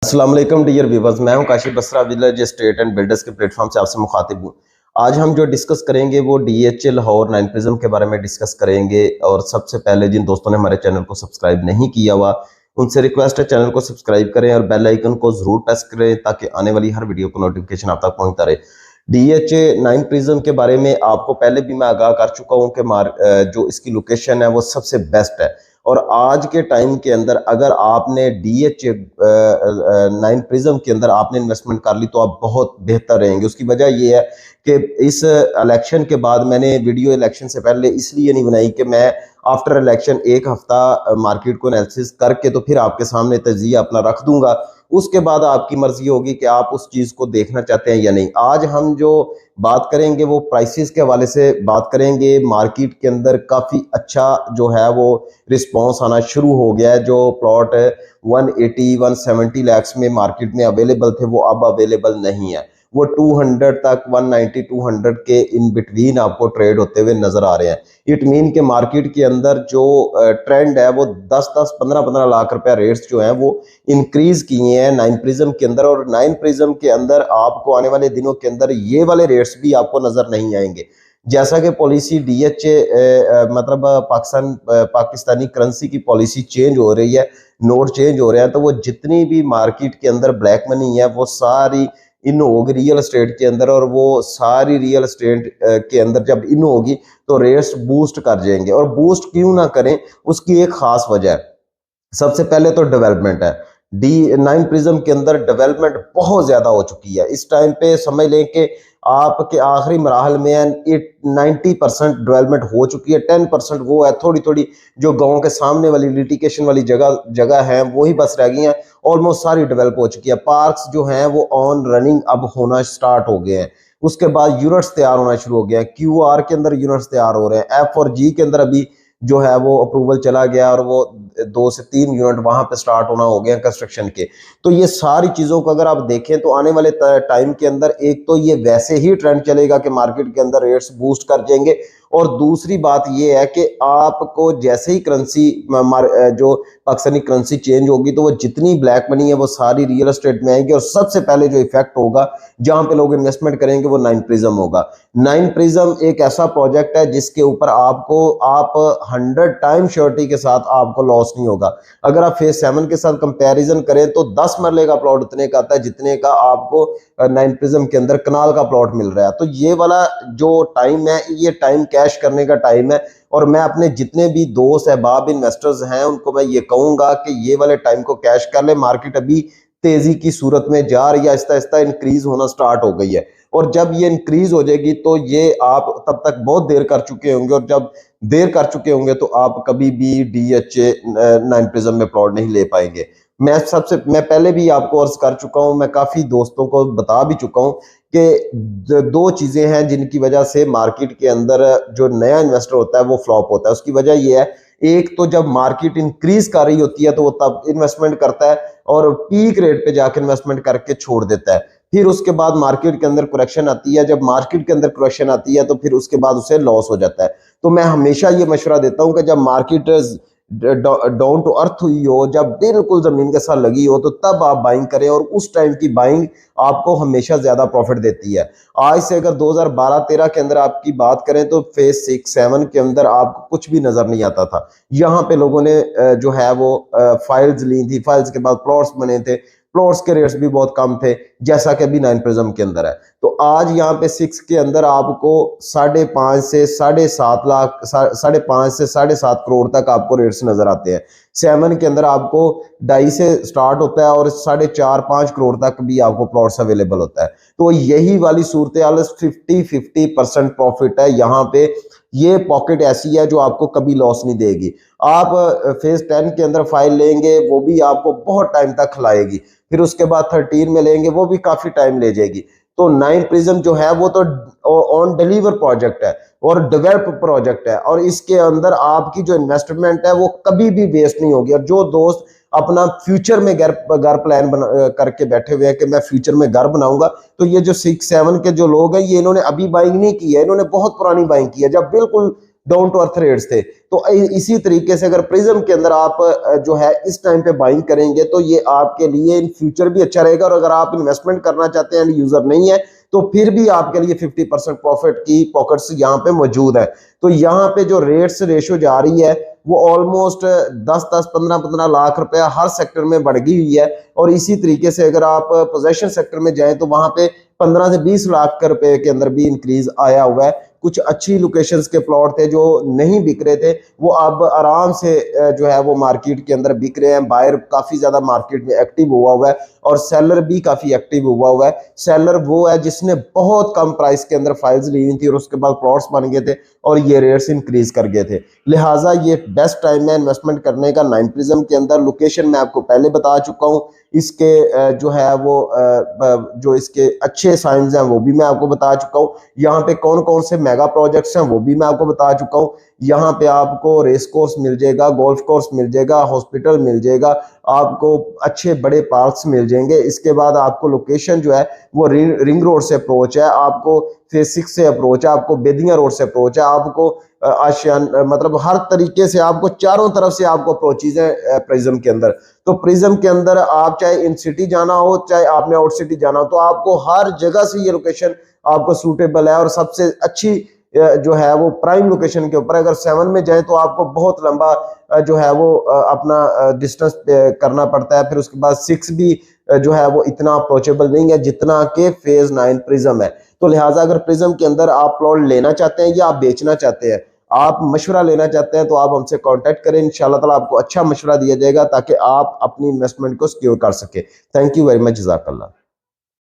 अस्सलाम वालेकुम dear viewers, मैं हूं Kashif Basra village estate and builders के प्लेटफॉर्म से आपसे मुखातिब हूं। आज हम जो डिस्कस करेंगे वो डीएचए लाहौर 9 प्रिज्म के बारे में डिस्कस करेंगे। और सबसे पहले जिन दोस्तों ने हमारे चैनल को सब्सक्राइब नहीं किया हुआ उनसे रिक्वेस्ट है चैनल को सब्सक्राइब करें और बेल आइकन को जरूर प्रेस करें ताकि आने वाली हर वीडियो को नोटिफिकेशन आप तक पहुंचता रहे। डीएचए 9 प्रिज्म के बारे में आपको पहले भी मैं आगाह कर चुका हूं कि जो इसकी लोकेशन है वो सबसे बेस्ट है। और आज के टाइम के अंदर अगर आपने डीएचए 9 प्रिज्म के अंदर आपने इन्वेस्टमेंट कर ली तो आप बहुत बेहतर रहेंगे। उसकी वजह ये है कि इस इलेक्शन के बाद मैंने वीडियो इलेक्शन से पहले इसलिए नहीं बनाई कि मैं आफ्टर इलेक्शन एक हफ्ता मार्केट को एनालिसिस करके तो फिर आपके सामने तजिया अपना रख दूंगा। उसके बाद आपकी मर्जी होगी कि आप उस चीज को देखना चाहते हैं या नहीं। आज हम जो बात करेंगे वो प्राइसेस के हवाले से बात करेंगे। मार्केट के अंदर काफी अच्छा जो है वो रिस्पांस आना शुरू हो गया है। जो प्लॉट 180-170 लाख में मार्केट में अवेलेबल थे वो अब अवेलेबल नहीं है। वो 200 तक 190-200 के इन बिटवीन आपको ट्रेड होते हुए नजर आ रहे हैं। इट मीन के मार्केट के अंदर जो ट्रेंड है वो 10-10 15-15 लाख रुपया रेट्स जो है वो इंक्रीज किए हैं 9 प्रिज्म के अंदर। और 9 प्रिज्म के अंदर आपको आने वाले दिनों के अंदर ये वाले रेट्स भी आपको नजर नहीं आएंगे। जैसा कि पॉलिसी डीएचए मतलब पाकिस्तानी करेंसी की पॉलिसी चेंज हो रही है, नोट चेंज हो रहे हैं, तो वो जितनी भी मार्केट के अंदर ब्लैक मनी है वो सारी इन होगी रियल एस्टेट के अंदर। और वो सारी रियल एस्टेट के अंदर जब इन होगी तो रेट्स बूस्ट कर जाएंगे। और बूस्ट क्यों ना करें उसकी एक खास वजह है। सबसे पहले तो डेवलपमेंट है। डी 9 प्रिज्म के अंदर डेवलपमेंट बहुत ज्यादा हो चुकी है। इस टाइम पे समझ लें कि आपके आखिरी मराहल में 90% डेवलपमेंट हो चुकी है। 10% वो है थोड़ी थोड़ी जो गांव के सामने वाली लिटिकेशन वाली जगह है वही बस रह गई हैं। ऑलमोस्ट सारी डेवलप हो चुकी है। पार्क्स जो हैं वो ऑन रनिंग अब होना स्टार्ट हो गए हैं। उसके बाद यूनिट्स तैयार होना शुरू हो गया है। क्यूआर के अंदर यूनिट्स तैयार हो रहे हैं। एफ और जी के अंदर अभी जो है वो अप्रूवल चला गया और वो 2 से 3 यूनिट वहां पे स्टार्ट होना हो गया कंस्ट्रक्शन के। तो ये सारी चीजों को अगर आप देखें तो आने वाले टाइम के अंदर एक तो ये वैसे ही ट्रेंड चलेगा कि मार्केट के अंदर रेट्स बूस्ट कर जाएंगे। और दूसरी बात ये है कि आपको जैसे ही करेंसी जो पाकिस्तानी करेंसी चेंज होगी तो वो जितनी ब्लैक मनी है वो सारी रियल एस्टेट में आएगी। और सबसे पहले जो इफेक्ट होगा जहां पे लोग इन्वेस्टमेंट करेंगे वो 9 प्रिज्म होगा। 9 प्रिज्म एक ऐसा प्रोजेक्ट है जिसके ऊपर आप 100 टाइम श्योरिटी के साथ आपको लॉस नहीं होगा। अगर आप फेज 7 के साथ कंपैरिजन करें तो 10 मरले का प्लॉट उतने का आता है जितने का आपको 9 प्रिज्म के अंदर कनाल का प्लॉट मिल रहा है। तो ये वाला जो टाइम है ये टाइम कैश करने का टाइम है। और मैं अपने जितने भी दोस्त अहबाब इन्वेस्टर्स हैं उनको मैं ये कहूंगा कि ये वाले टाइम को कैश कर ले। मार्केट अभी तेजी की सूरत में जा रही है, आहिस्ता आहिस्ता इंक्रीज होना स्टार्ट हो गई है। और जब ये इंक्रीज हो जाएगी तो ये आप तब तक बहुत देर कर चुके होंगे। और जब देर कर चुके होंगे तो आप कभी भी डीएचए 9 प्रिज्म में प्लॉट नहीं ले पाएंगे। मैं पहले भी आपको अर्ज कर चुका हूं, मैं काफी दोस्तों को बता भी चुका हूं कि दो चीजें हैं जिनकी वजह से मार्केट के अंदर जो नया इन्वेस्टर होता है वो फ्लॉप होता है। उसकी वजह ये है, एक तो जब मार्केट इंक्रीज कर रही होती है तो वो तब इन्वेस्टमेंट करता है और पीक रेट पे जाकर इन्वेस्टमेंट करके छोड़ देता है। फिर उसके बाद मार्केट के अंदर करेक्शन आती है। जब मार्केट के अंदर करेक्शन आती है तो फिर उसके बाद उसे लॉस हो जाता है। तो मैं हमेशा ये मशवरा देता हूं कि जब मार्केट डाउन टू अर्थ हुई हो, जब बिल्कुल जमीन के साथ लगी हो, तो तब आप बाइंग करें। और उस टाइम की बाइंग आपको हमेशा ज्यादा प्रॉफिट देती है। आज से अगर 2012-13 के अंदर आपकी बात करें तो फेज 6-7 के अंदर आपको कुछ भी नजर नहीं आता था। यहाँ पे लोगों ने जो है वो फाइल्स ली थी, फाइल्स के बाद प्लॉट्स बने थे, प्लॉट्स के रेट्स भी बहुत कम थे जैसा कि अभी 9 प्रिज्म के अंदर है। तो आज यहाँ पे 6 के अंदर आपको 5.5 से 7.5 लाख 5.5 से 7.5 करोड़ तक आपको रेट्स नजर आते हैं। 7 के अंदर आपको 2.5 से स्टार्ट होता है और 4.5-5 करोड़ तक भी आपको प्लॉट्स अवेलेबल होता है। तो यही वाली सूरत हाल 50-50% प्रॉफिट है यहाँ पे। ये पॉकेट ऐसी है जो आपको कभी लॉस नहीं देगी। आप फेज 10 के अंदर फाइल लेंगे वो भी आपको बहुत टाइम तक खिलाएगी। फिर उसके बाद 13 में लेंगे वो भी काफी टाइम ले जाएगी। तो 9 प्रिज्म जो है वो तो ऑन डिलीवर प्रोजेक्ट है और डेवलप प्रोजेक्ट है। और इसके अंदर आपकी जो इन्वेस्टमेंट है वो कभी भी वेस्ट नहीं होगी। और जो दोस्त अपना फ्यूचर में घर प्लान करके बैठे हुए हैं कि मैं फ्यूचर में घर बनाऊंगा, तो ये जो 6-7 के जो लोग हैं ये इन्होंने अभी बाइंग नहीं की है, इन्होंने बहुत पुरानी बाइंग की है। जब बिल्कुल डाउन टू अर्थ रेट्स थे। तो इसी तरीके से अगर प्रिज्म के अंदर आप जो है इस टाइम पे बाइंग करेंगे तो ये आपके लिए इन फ्यूचर भी अच्छा रहेगा। और अगर आप इन्वेस्टमेंट करना चाहते हैं एंड यूजर नहीं है तो फिर भी आपके लिए 50% प्रॉफिट की पॉकेट्स यहाँ पे मौजूद है। तो यहाँ पे जो रेट्स रेशो जा रही है वो ऑलमोस्ट 10-10, 15-15 लाख रुपया हर सेक्टर में बढ़ गई हुई है। और इसी तरीके से अगर आप पोजेशन सेक्टर में जाएं तो वहां पे 15 से 20 लाख रुपए के अंदर भी इंक्रीज आया हुआ है। कुछ अच्छी लोकेशंस के प्लॉट थे जो नहीं बिक रहे थे, वो अब आराम से जो है वो मार्केट के अंदर बिक रहे हैं। बायर काफी ज्यादा मार्केट में एक्टिव हुआ है और सेलर भी काफी एक्टिव हुआ है। सेलर वो है जिसने बहुत कम प्राइस के अंदर फाइल्स ली हुई थी और उसके बाद प्लॉट्स बन गए थे और ये रेट्स इंक्रीज कर गए थे। लिहाजा ये बेस्ट टाइम है इन्वेस्टमेंट करने का 9 प्रिज्म के अंदर। लोकेशन मैं आपको पहले बता चुका हूँ, इसके जो है वो जो इसके अच्छे साइंस हैं वो भी मैं आपको बता चुका हूँ। यहाँ पे कौन कौन से मेगा प्रोजेक्ट्स हैं वो भी मैं आपको बता चुका हूँ। यहाँ पे आपको रेस कोर्स मिल जाएगा, गोल्फ कोर्स मिल जाएगा, हॉस्पिटल मिल जाएगा, आपको अच्छे बड़े पार्क्स मिल जाएंगे। इसके बाद आपको लोकेशन जो है वो रिंग रोड से अप्रोच है, आपको फेज 6 से अप्रोच है, आपको बेदिया रोड से अप्रोच है, आपको आशियान मतलब हर तरीके से आपको चारों तरफ से आपको अप्रोचेज है प्रिज्म के अंदर। तो प्रिज्म के अंदर आप चाहे इन सिटी जाना हो चाहे आपने आउट सिटी जाना हो तो आपको हर जगह से ये लोकेशन आपको सूटेबल है। और सबसे अच्छी जो है वो प्राइम लोकेशन के ऊपर, अगर 7 में जाए तो आपको बहुत लंबा जो है वो अपना डिस्टेंस करना पड़ता है। फिर उसके बाद 6 भी जो है वो इतना अप्रोचेबल नहीं है जितना कि फेज 9 प्रिज्म है। तो लिहाजा अगर प्रिज्म के अंदर आप प्लॉट लेना चाहते हैं या आप बेचना चाहते हैं, आप मशवरा लेना चाहते हैं तो आप हमसे कांटेक्ट करें। इंशाल्लाह ताला आपको अच्छा मशवरा दिया जाएगा ताकि आप अपनी इन्वेस्टमेंट को सिक्योर कर सके। थैंक यू वेरी मच, जज़ाकल्लाह।